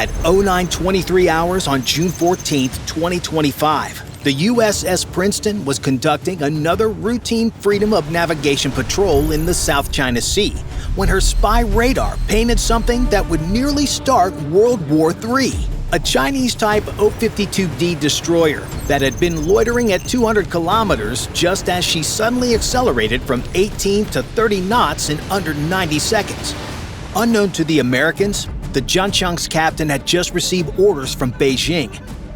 At 09:23 hours on June 14, 2025, the USS Princeton was conducting another routine freedom of navigation patrol in the South China Sea when her spy radar painted something that would nearly start World War III. A Chinese Type O-52D destroyer that had been loitering at 200 kilometers just as she suddenly accelerated from 18 to 30 knots in under 90 seconds. Unknown to the Americans, the Jiancheng's captain had just received orders from Beijing: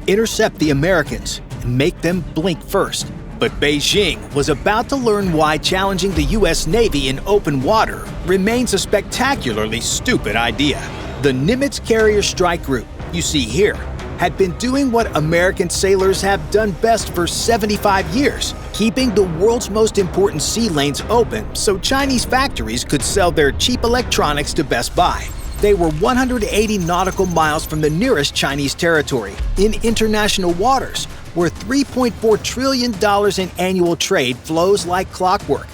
intercept the Americans and make them blink first. But Beijing was about to learn why challenging the U.S. Navy in open water remains a spectacularly stupid idea. The Nimitz Carrier Strike Group, you see here, had been doing what American sailors have done best for 75 years, keeping the world's most important sea lanes open so Chinese factories could sell their cheap electronics to Best Buy. They were 180 nautical miles from the nearest Chinese territory, in international waters, where $3.4 trillion in annual trade flows like clockwork.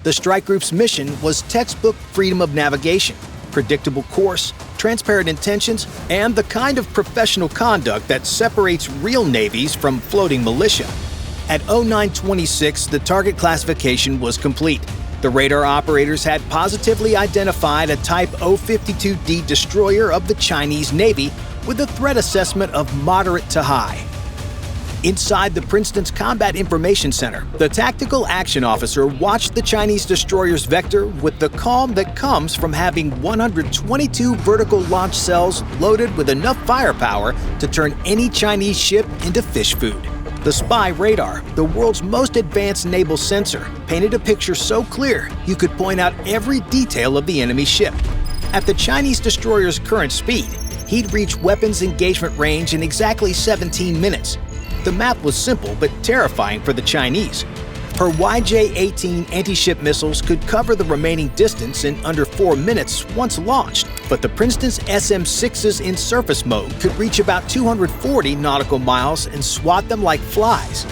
The strike group's mission was textbook freedom of navigation, predictable course, transparent intentions, and the kind of professional conduct that separates real navies from floating militia. At 09:26, the target classification was complete. The radar operators had positively identified a Type O-52D destroyer of the Chinese Navy with a threat assessment of moderate to high. Inside the Princeton's Combat Information Center, the tactical action officer watched the Chinese destroyer's vector with the calm that comes from having 122 vertical launch cells loaded with enough firepower to turn any Chinese ship into fish food. The spy radar, the world's most advanced naval sensor, painted a picture so clear you could point out every detail of the enemy ship. At the Chinese destroyer's current speed, he'd reach weapons engagement range in exactly 17 minutes. The map was simple but terrifying for the Chinese. Her YJ-18 anti-ship missiles could cover the remaining distance in under 4 minutes once launched, but the Princeton's SM-6s in surface mode could reach about 240 nautical miles and swat them like flies.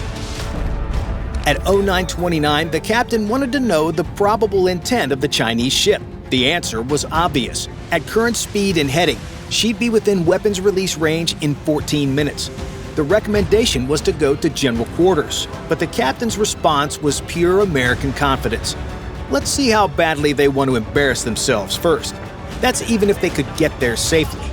At 09:29, the captain wanted to know the probable intent of the Chinese ship. The answer was obvious. At current speed and heading, she'd be within weapons release range in 14 minutes. The recommendation was to go to general quarters, but the captain's response was pure American confidence. Let's see how badly they want to embarrass themselves first. That's even if they could get there safely.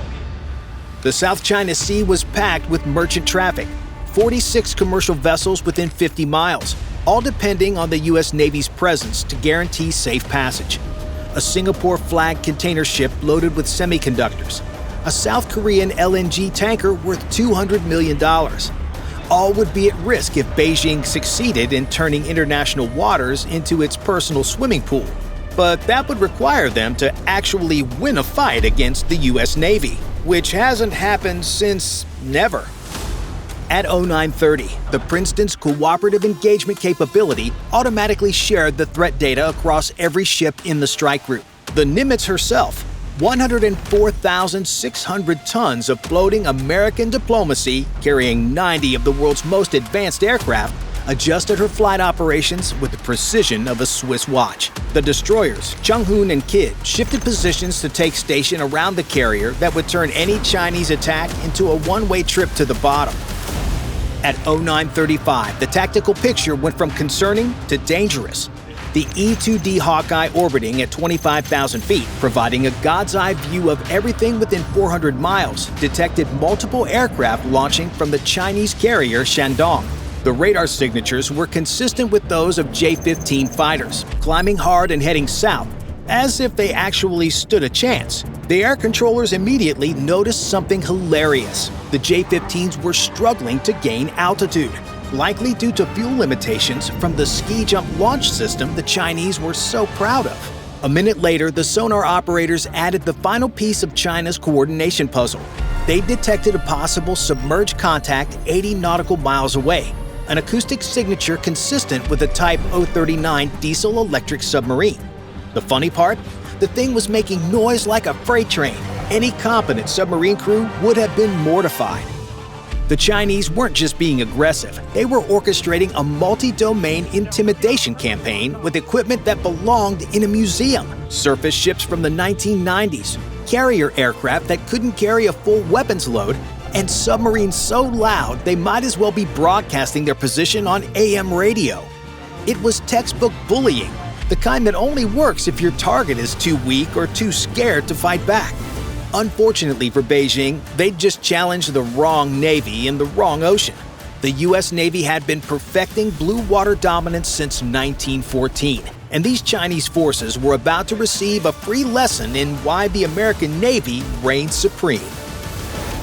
The South China Sea was packed with merchant traffic, 46 commercial vessels within 50 miles, all depending on the U.S. Navy's presence to guarantee safe passage. A Singapore-flagged container ship loaded with semiconductors, a South Korean LNG tanker worth $200 million. All would be at risk if Beijing succeeded in turning international waters into its personal swimming pool. But that would require them to actually win a fight against the U.S. Navy, which hasn't happened since never. At 09:30, the Princeton's cooperative engagement capability automatically shared the threat data across every ship in the strike group. The Nimitz herself, 104,600 tons of floating American diplomacy carrying 90 of the world's most advanced aircraft, adjusted her flight operations with the precision of a Swiss watch. The destroyers, Changhoon and Kidd, shifted positions to take station around the carrier that would turn any Chinese attack into a one-way trip to the bottom. At 09:35, the tactical picture went from concerning to dangerous. The E-2D Hawkeye orbiting at 25,000 feet, providing a god's eye view of everything within 400 miles, detected multiple aircraft launching from the Chinese carrier Shandong. The radar signatures were consistent with those of J-15 fighters, climbing hard and heading south, as if they actually stood a chance. The air controllers immediately noticed something hilarious. The J-15s were struggling to gain altitude, likely due to fuel limitations from the ski jump launch system the Chinese were so proud of. A minute later, the sonar operators added the final piece of China's coordination puzzle. They detected a possible submerged contact 80 nautical miles away, an acoustic signature consistent with a Type O-39 diesel-electric submarine. The funny part? The thing was making noise like a freight train. Any competent submarine crew would have been mortified. The Chinese weren't just being aggressive, they were orchestrating a multi-domain intimidation campaign with equipment that belonged in a museum. Surface ships from the 1990s, carrier aircraft that couldn't carry a full weapons load, and submarines so loud they might as well be broadcasting their position on AM radio. It was textbook bullying, the kind that only works if your target is too weak or too scared to fight back. Unfortunately for Beijing, they'd just challenged the wrong Navy in the wrong ocean. The U.S. Navy had been perfecting blue water dominance since 1914, and these Chinese forces were about to receive a free lesson in why the American Navy reigned supreme.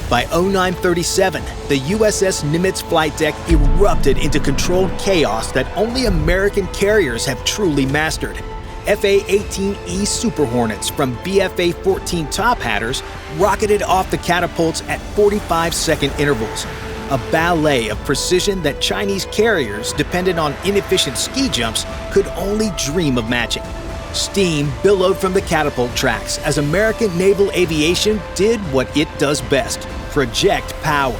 By 0937, the USS Nimitz flight deck erupted into controlled chaos that only American carriers have truly mastered. FA-18E Super Hornets from BFA-14 Top Hatters rocketed off the catapults at 45-second intervals, a ballet of precision that Chinese carriers, dependent on inefficient ski jumps, could only dream of matching. Steam billowed from the catapult tracks as American naval aviation did what it does best: project power.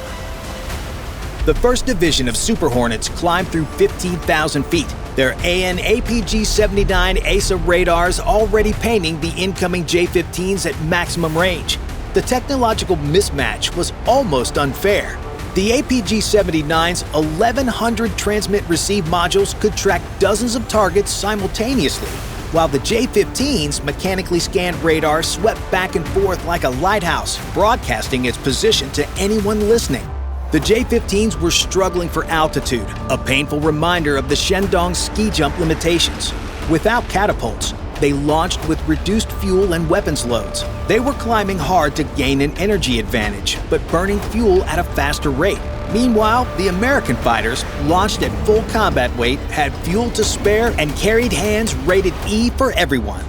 The 1st Division of Super Hornets climbed through 15,000 feet, their AN/APG-79 ASA radars already painting the incoming J-15s at maximum range. The technological mismatch was almost unfair. The APG-79's 1,100 transmit-receive modules could track dozens of targets simultaneously, while the J-15's mechanically scanned radar swept back and forth like a lighthouse, broadcasting its position to anyone listening. The J-15s were struggling for altitude, a painful reminder of the Shandong ski jump limitations. Without catapults, they launched with reduced fuel and weapons loads. They were climbing hard to gain an energy advantage, but burning fuel at a faster rate. Meanwhile, the American fighters, launched at full combat weight, had fuel to spare and carried hands rated E for everyone.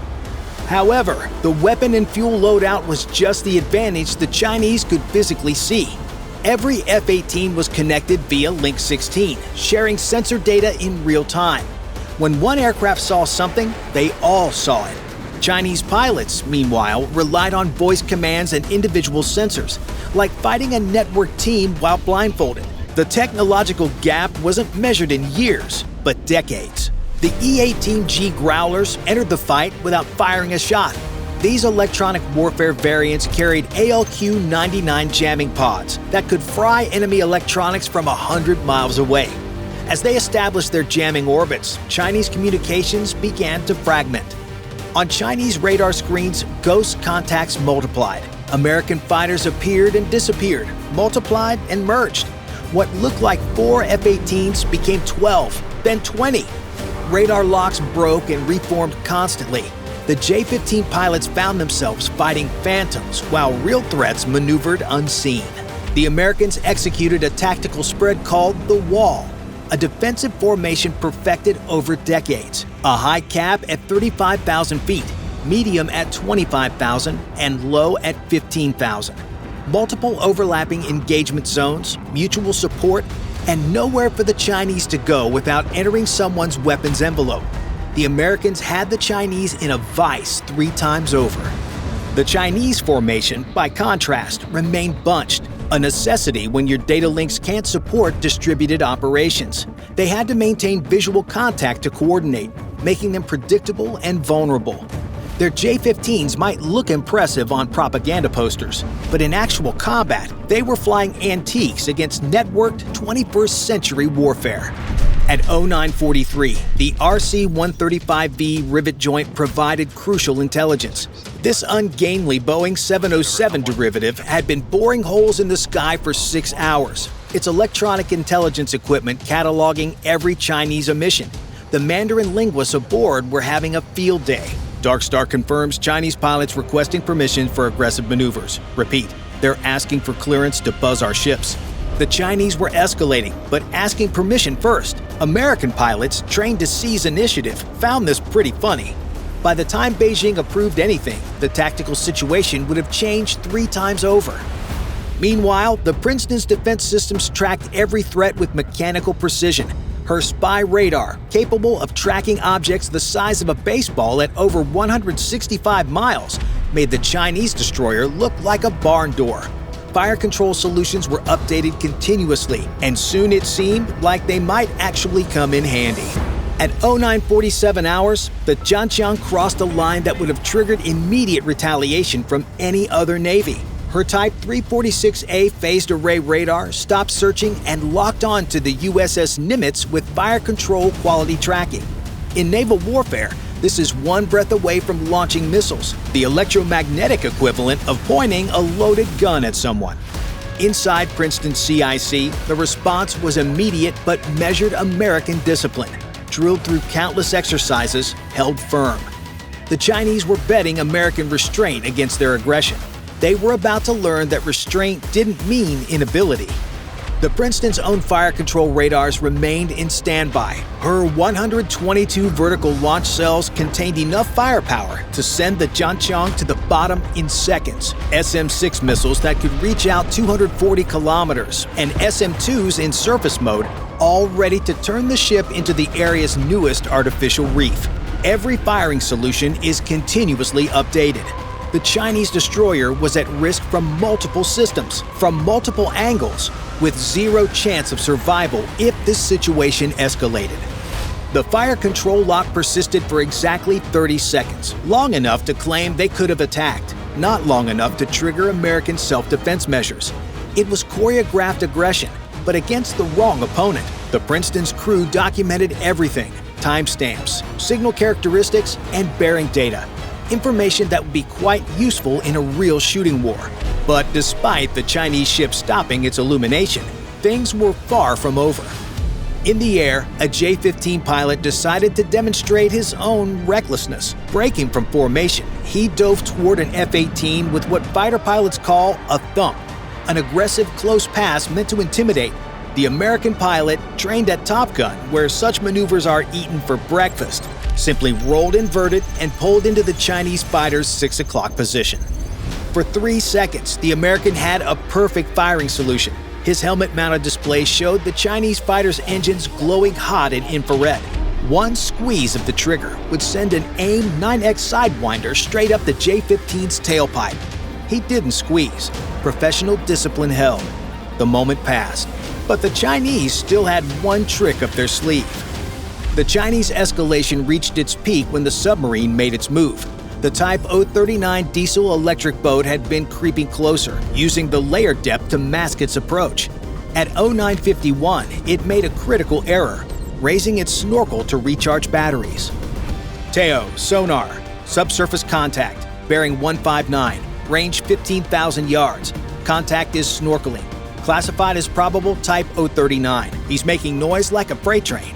However, the weapon and fuel loadout was just the advantage the Chinese could physically see. Every F-18 was connected via Link 16, sharing sensor data in real time. When one aircraft saw something, they all saw it. Chinese pilots, meanwhile, relied on voice commands and individual sensors, like fighting a network team while blindfolded. The technological gap wasn't measured in years, but decades. The E-18G Growlers entered the fight without firing a shot. These electronic warfare variants carried ALQ-99 jamming pods that could fry enemy electronics from 100 miles away. As they established their jamming orbits, Chinese communications began to fragment. On Chinese radar screens, ghost contacts multiplied. American fighters appeared and disappeared, multiplied and merged. What looked like 4 F-18s became 12, then 20. Radar locks broke and reformed constantly. The J-15 pilots found themselves fighting phantoms while real threats maneuvered unseen. The Americans executed a tactical spread called the Wall, a defensive formation perfected over decades. A high cap at 35,000 feet, medium at 25,000, and low at 15,000. Multiple overlapping engagement zones, mutual support, and nowhere for the Chinese to go without entering someone's weapons envelope. The Americans had the Chinese in a vice 3 times over. The Chinese formation, by contrast, remained bunched, a necessity when your data links can't support distributed operations. They had to maintain visual contact to coordinate, making them predictable and vulnerable. Their J-15s might look impressive on propaganda posters, but in actual combat, they were flying antiques against networked 21st century warfare. At 0943, the RC-135V rivet joint provided crucial intelligence. This ungainly Boeing 707 derivative had been boring holes in the sky for 6 hours, its electronic intelligence equipment cataloging every Chinese emission. The Mandarin linguists aboard were having a field day. Dark Star confirms Chinese pilots requesting permission for aggressive maneuvers. Repeat, they're asking for clearance to buzz our ships. The Chinese were escalating, but asking permission first. American pilots, trained to seize initiative, found this pretty funny. By the time Beijing approved anything, the tactical situation would have changed 3 times over. Meanwhile, the Princeton's defense systems tracked every threat with mechanical precision. Her spy radar, capable of tracking objects the size of a baseball at over 165 miles, made the Chinese destroyer look like a barn door. Fire control solutions were updated continuously, and soon it seemed like they might actually come in handy. At 09:47 hours, the Jianqiang crossed a line that would have triggered immediate retaliation from any other Navy. Her Type 346A phased array radar stopped searching and locked on to the USS Nimitz with fire control quality tracking. In naval warfare, this is one breath away from launching missiles, the electromagnetic equivalent of pointing a loaded gun at someone. Inside Princeton CIC, the response was immediate but measured American discipline. Drilled through countless exercises, held firm. The Chinese were betting American restraint against their aggression. They were about to learn that restraint didn't mean inability. The Princeton's own fire control radars remained in standby. Her 122 vertical launch cells contained enough firepower to send the Jianqiang to the bottom in seconds. SM-6 missiles that could reach out 240 kilometers and SM-2s in surface mode, all ready to turn the ship into the area's newest artificial reef. Every firing solution is continuously updated. The Chinese destroyer was at risk from multiple systems, from multiple angles, with zero chance of survival if this situation escalated. The fire control lock persisted for exactly 30 seconds, long enough to claim they could have attacked, not long enough to trigger American self-defense measures. It was choreographed aggression, but against the wrong opponent. The Princeton's crew documented everything: timestamps, signal characteristics, and bearing data. Information that would be quite useful in a real shooting war. But despite the Chinese ship stopping its illumination, things were far from over. In the air, a J-15 pilot decided to demonstrate his own recklessness. Breaking from formation, he dove toward an F-18 with what fighter pilots call a thump, an aggressive close pass meant to intimidate. The American pilot, trained at Top Gun, where such maneuvers are eaten for breakfast, simply rolled inverted and pulled into the Chinese fighter's 6 o'clock position. For 3 seconds, the American had a perfect firing solution. His helmet-mounted display showed the Chinese fighter's engines glowing hot in infrared. One squeeze of the trigger would send an AIM 9X Sidewinder straight up the J-15's tailpipe. He didn't squeeze. Professional discipline held. The moment passed, but the Chinese still had one trick up their sleeve. The Chinese escalation reached its peak when the submarine made its move. The Type 039 diesel-electric boat had been creeping closer, using the layer depth to mask its approach. At 0951, it made a critical error, raising its snorkel to recharge batteries. Teo, sonar, subsurface contact, bearing 159, range 15,000 yards. Contact is snorkeling. Classified as probable Type 039. He's making noise like a freight train.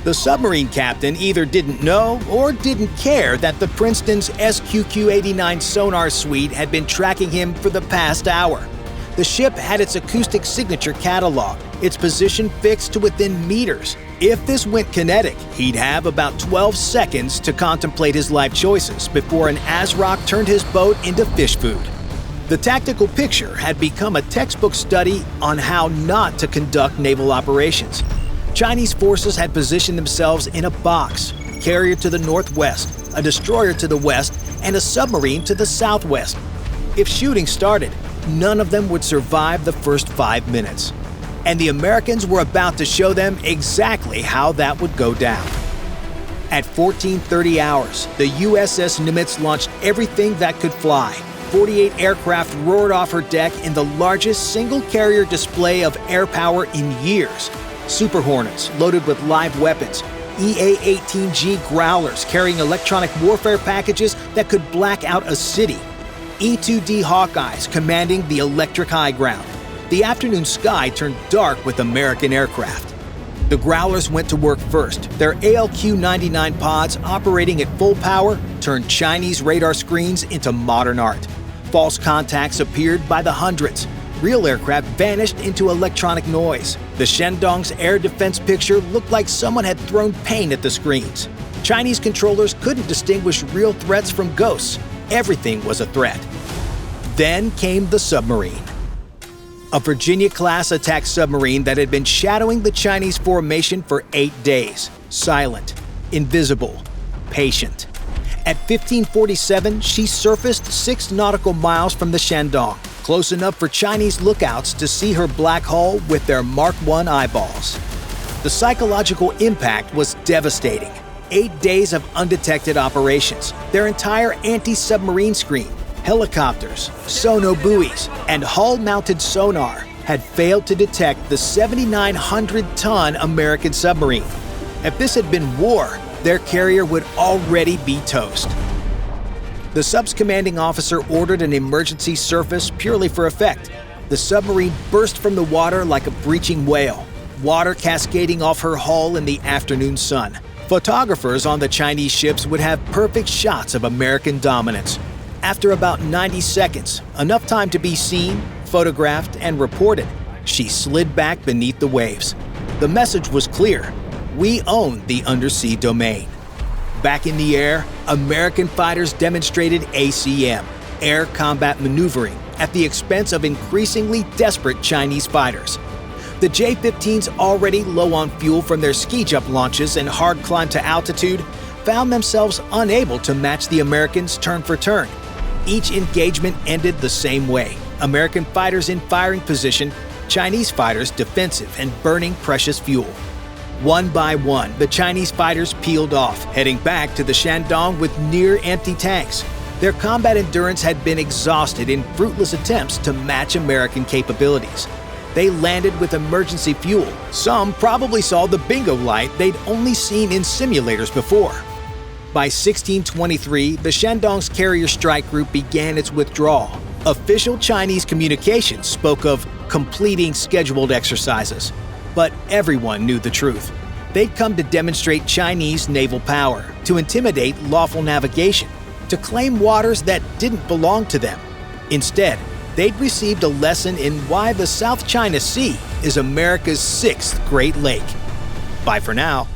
The submarine captain either didn't know or didn't care that the Princeton's SQQ-89 sonar suite had been tracking him for the past hour. The ship had its acoustic signature cataloged, its position fixed to within meters. If this went kinetic, he'd have about 12 seconds to contemplate his life choices before an ASROC turned his boat into fish food. The tactical picture had become a textbook study on how not to conduct naval operations. Chinese forces had positioned themselves in a box: carrier to the northwest, a destroyer to the west, and a submarine to the southwest. If shooting started, none of them would survive the first 5 minutes. And the Americans were about to show them exactly how that would go down. At 14:30 hours, the USS Nimitz launched everything that could fly. 48 aircraft roared off her deck in the largest single carrier display of air power in years. Super Hornets loaded with live weapons, EA-18G Growlers carrying electronic warfare packages that could black out a city, E-2D Hawkeyes commanding the electric high ground. The afternoon sky turned dark with American aircraft. The Growlers went to work first. Their ALQ-99 pods operating at full power turned Chinese radar screens into modern art. False contacts appeared by the hundreds. Real aircraft vanished into electronic noise. The Shandong's air defense picture looked like someone had thrown paint at the screens. Chinese controllers couldn't distinguish real threats from ghosts. Everything was a threat. Then came the submarine. A Virginia-class attack submarine that had been shadowing the Chinese formation for 8 days. Silent, invisible, patient. At 15:47, she surfaced 6 nautical miles from the Shandong, close enough for Chinese lookouts to see her black hull with their Mark I eyeballs. The psychological impact was devastating. 8 days of undetected operations, their entire anti-submarine screen, helicopters, sonobuoys, and hull-mounted sonar had failed to detect the 7,900-ton American submarine. If this had been war, their carrier would already be toast. The sub's commanding officer ordered an emergency surface purely for effect. The submarine burst from the water like a breaching whale, water cascading off her hull in the afternoon sun. Photographers on the Chinese ships would have perfect shots of American dominance. After about 90 seconds, enough time to be seen, photographed, and reported, she slid back beneath the waves. The message was clear: we own the undersea domain. Back in the air, American fighters demonstrated ACM, air combat maneuvering, at the expense of increasingly desperate Chinese fighters. The J-15s, already low on fuel from their ski jump launches and hard climb to altitude, found themselves unable to match the Americans turn for turn. Each engagement ended the same way: American fighters in firing position, Chinese fighters defensive and burning precious fuel. One by one, the Chinese fighters peeled off, heading back to the Shandong with near-empty tanks. Their combat endurance had been exhausted in fruitless attempts to match American capabilities. They landed with emergency fuel. Some probably saw the bingo light they'd only seen in simulators before. By 1623, the Shandong's carrier strike group began its withdrawal. Official Chinese communications spoke of completing scheduled exercises. But everyone knew the truth. They'd come to demonstrate Chinese naval power, to intimidate lawful navigation, to claim waters that didn't belong to them. Instead, they'd received a lesson in why the South China Sea is America's 6th Great Lake. Bye for now.